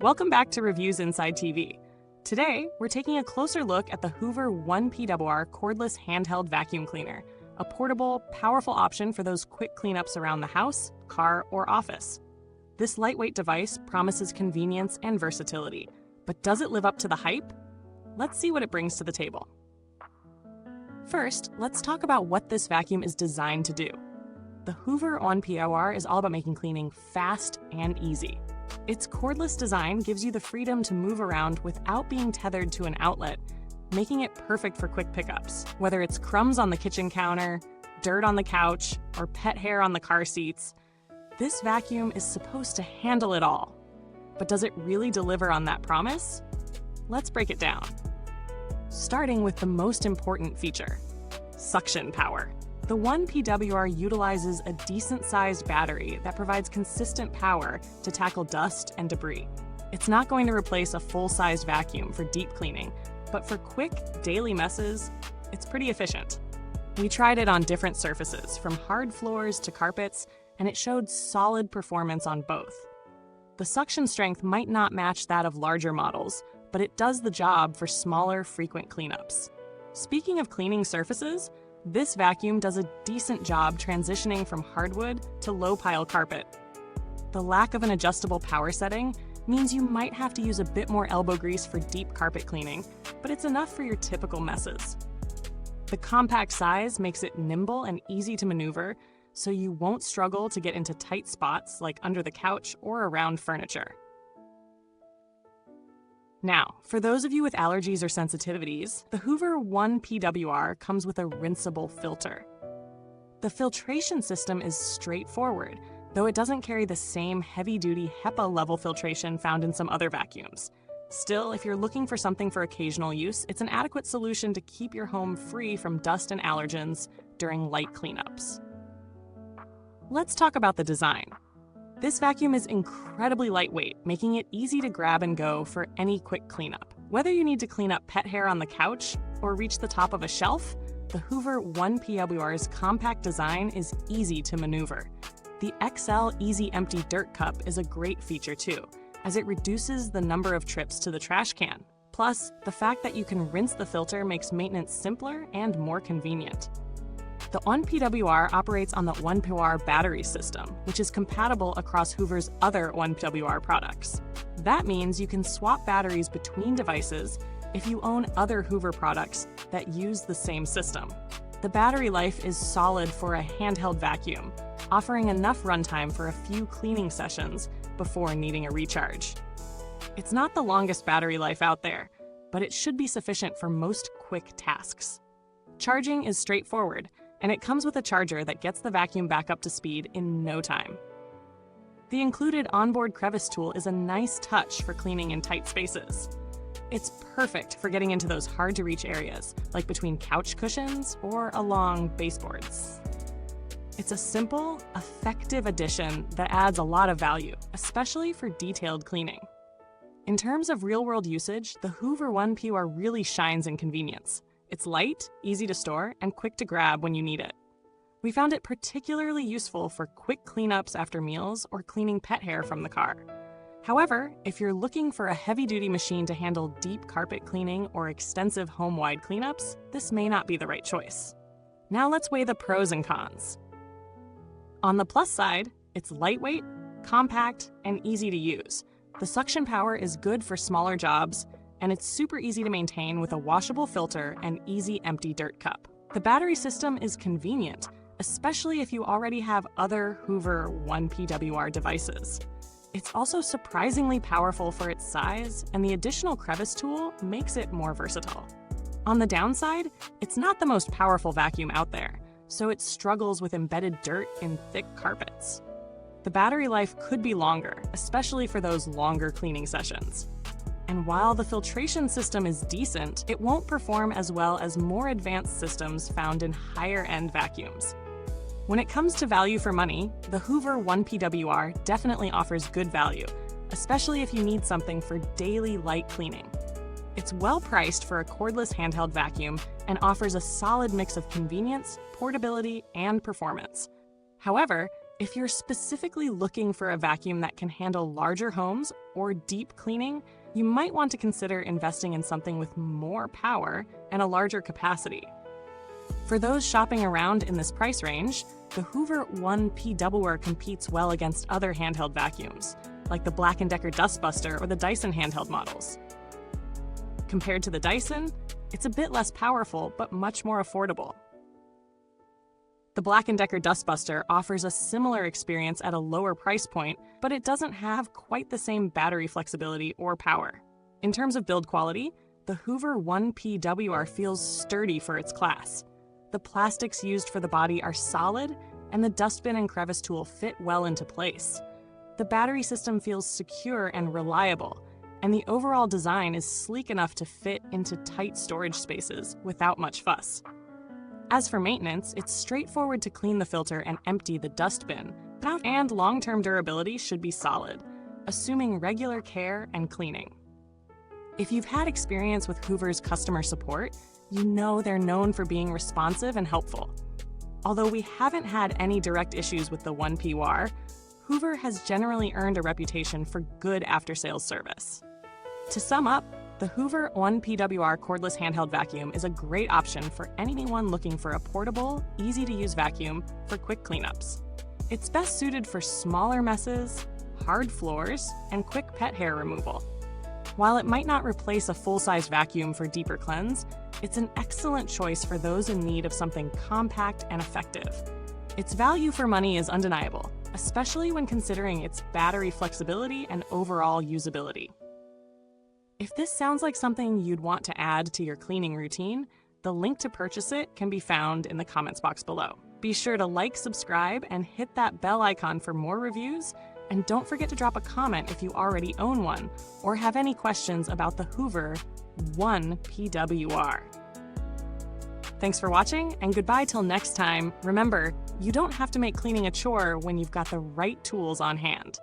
Welcome back to Reviewsinsidetv. Today, we're taking a closer look at the Hoover ONEPWR Cordless Handheld Vacuum Cleaner, a portable, powerful option for those quick cleanups around the house, car, or office. This lightweight device promises convenience and versatility, but does it live up to the hype? Let's see what it brings to the table. First, let's talk about what this vacuum is designed to do. The Hoover ONEPWR is all about making cleaning fast and easy. Its cordless design gives you the freedom to move around without being tethered to an outlet, making it perfect for quick pickups. Whether it's crumbs on the kitchen counter, dirt on the couch, or pet hair on the car seats, this vacuum is supposed to handle it all. But does it really deliver on that promise? Let's break it down. Starting with the most important feature, suction power. The ONEPWR utilizes a decent-sized battery that provides consistent power to tackle dust and debris. It's not going to replace a full-sized vacuum for deep cleaning, but for quick, daily messes, it's pretty efficient. We tried it on different surfaces, from hard floors to carpets, and it showed solid performance on both. The suction strength might not match that of larger models, but it does the job for smaller, frequent cleanups. Speaking of cleaning surfaces, this vacuum does a decent job transitioning from hardwood to low-pile carpet. The lack of an adjustable power setting means you might have to use a bit more elbow grease for deep carpet cleaning, but it's enough for your typical messes. The compact size makes it nimble and easy to maneuver, so you won't struggle to get into tight spots like under the couch or around furniture. Now, for those of you with allergies or sensitivities, the Hoover ONEPWR comes with a rinsable filter. The filtration system is straightforward, though it doesn't carry the same heavy-duty HEPA-level filtration found in some other vacuums. Still, if you're looking for something for occasional use, it's an adequate solution to keep your home free from dust and allergens during light cleanups. Let's talk about the design. This vacuum is incredibly lightweight, making it easy to grab and go for any quick cleanup. Whether you need to clean up pet hair on the couch or reach the top of a shelf, the Hoover ONEPWR's compact design is easy to maneuver. The XL Easy Empty Dirt Cup is a great feature too, as it reduces the number of trips to the trash can. Plus, the fact that you can rinse the filter makes maintenance simpler and more convenient. The ONEPWR operates on the ONEPWR battery system, which is compatible across Hoover's other ONEPWR products. That means you can swap batteries between devices if you own other Hoover products that use the same system. The battery life is solid for a handheld vacuum, offering enough runtime for a few cleaning sessions before needing a recharge. It's not the longest battery life out there, but it should be sufficient for most quick tasks. Charging is straightforward, and it comes with a charger that gets the vacuum back up to speed in no time. The included onboard Crevice tool is a nice touch for cleaning in tight spaces. It's perfect for getting into those hard-to-reach areas, like between couch cushions or along baseboards. It's a simple, effective addition that adds a lot of value, especially for detailed cleaning. In terms of real-world usage, the Hoover ONEPWR really shines in convenience. It's light, easy to store, and quick to grab when you need it. We found it particularly useful for quick cleanups after meals or cleaning pet hair from the car. However, if you're looking for a heavy-duty machine to handle deep carpet cleaning or extensive home-wide cleanups, this may not be the right choice. Now let's weigh the pros and cons. On the plus side, it's lightweight, compact, and easy to use. The suction power is good for smaller jobs, and it's super easy to maintain with a washable filter and easy empty dirt cup. The battery system is convenient, especially if you already have other Hoover ONEPWR devices. It's also surprisingly powerful for its size, and the additional Crevice tool makes it more versatile. On the downside, it's not the most powerful vacuum out there, so it struggles with embedded dirt in thick carpets. The battery life could be longer, especially for those longer cleaning sessions. And while the filtration system is decent, it won't perform as well as more advanced systems found in higher-end vacuums. When it comes to value for money, the Hoover ONEPWR definitely offers good value, especially if you need something for daily light cleaning. It's well priced for a cordless handheld vacuum and offers a solid mix of convenience, portability, and performance. However, If you're specifically looking for a vacuum that can handle larger homes or deep cleaning, you might want to consider investing in something with more power and a larger capacity. For those shopping around in this price range, the Hoover ONEPWR competes well against other handheld vacuums, like the Black & Decker Dustbuster or the Dyson handheld models. Compared to the Dyson, it's a bit less powerful but much more affordable. The Black & Decker Dustbuster offers a similar experience at a lower price point, but it doesn't have quite the same battery flexibility or power. In terms of build quality, the Hoover ONEPWR feels sturdy for its class. The plastics used for the body are solid, and the dustbin and crevice tool fit well into place. The battery system feels secure and reliable, and the overall design is sleek enough to fit into tight storage spaces without much fuss. As for maintenance, it's straightforward to clean the filter and empty the dustbin, and long-term durability should be solid, assuming regular care and cleaning. If you've had experience with Hoover's customer support, you know they're known for being responsive and helpful. Although we haven't had any direct issues with the ONEPWR, Hoover has generally earned a reputation for good after-sales service. To sum up, the Hoover ONEPWR Cordless Handheld Vacuum is a great option for anyone looking for a portable, easy-to-use vacuum for quick cleanups. It's best suited for smaller messes, hard floors, and quick pet hair removal. While it might not replace a full-size vacuum for deeper cleanse, it's an excellent choice for those in need of something compact and effective. Its value for money is undeniable, especially when considering its battery flexibility and overall usability. If this sounds like something you'd want to add to your cleaning routine, the link to purchase it can be found in the comments box below. Be sure to like, subscribe, and hit that bell icon for more reviews, and don't forget to drop a comment if you already own one or have any questions about the Hoover ONEPWR. Thanks for watching, and goodbye till next time. Remember, you don't have to make cleaning a chore when you've got the right tools on hand.